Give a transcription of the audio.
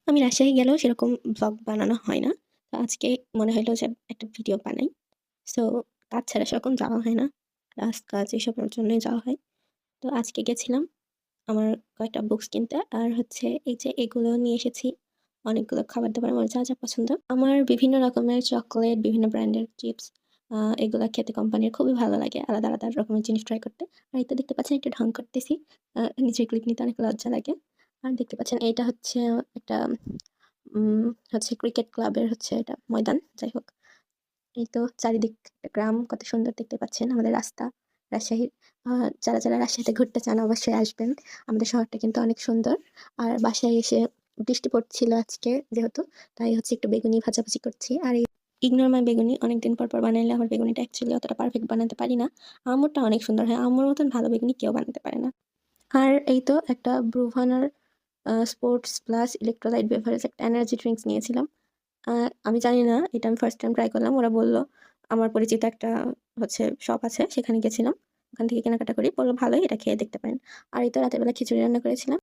আমি রাজশাহী গেলেও সেরকম ব্লগ বানানো হয় না। তো আজকে মনে হইলো যে একটা ভিডিও বানাই। সো কাজ ছাড়া সেরকম যাওয়া হয় না। ক্লাস, কাজ এসবের জন্যই যাওয়া হয়। তো আজকে গেছিলাম আমার কয়েকটা বুকস কিনতে। আর হচ্ছে এই যে এগুলো নিয়ে এসেছি। অনেকগুলো খাবার-দাবার আমার যা, যা পছন্দ। আমার বিভিন্ন রকমের চকোলেট, বিভিন্ন ব্র্যান্ডের চিপস এগুলা খেতে কোম্পানির খুবই ভালো লাগে। আলাদা, আলাদা রকমের জিনিস ট্রাই করতে। আর এই তো দেখতে পাচ্ছেন একটু ঢং করতেছি। নিজের ক্লিপ নিতে অনেক লজ্জা লাগে। আর দেখতে পাচ্ছেন এইটা হচ্ছে একটা উম হচ্ছে ক্রিকেট ক্লাবের হচ্ছে এটা ময়দান। যাই হোক। এই তো চারিদিক একটা গ্রাম কত সুন্দর দেখতে পাচ্ছেন। আমাদের রাস্তা রাজশাহীর আ যারা রাজশাহীতে ঘুরতে চান অবশ্যই আসবেন। আমাদের শহরটা কিন্তু অনেক সুন্দর। আর বাসায় এসে বৃষ্টি পড়ছিল আজকে যেহেতু, তাই হচ্ছে একটু বেগুনি ভাজাভাজি করছি। আর এই ইগনোর মাই বেগুনি অনেকদিন পর, পর বানাইলে আমার বেগুনিটা অ্যাকচুয়ালি অতটা পারফেক্ট বানাতে পারি না। আম্মুরটা অনেক সুন্দর হয়। আম্মুর মতন ভালো বেগুনি কেউ বানাতে পারে না। আর এই তো একটা ব্রুভানার স্পোর্টস প্লাস ইলেক্ট্রোলাইট বেভারেজ একটা এনার্জি ড্রিংকস নিয়েছিলাম। আ আমি জানি না, এটা আমি ফার্স্ট টাইম ট্রাই করলাম। ওরা বলল, আমার পরিচিত একটা হচ্ছে শপ আছে, সেখানে গেছিলাম। ওখান থেকে কেনাকাটা করি। বলল, "ভালোই, এটা খেয়ে দেখতে পারেন।" আর এই তো রাতের বেলা খিচুড়ি রান্না করেছিলাম।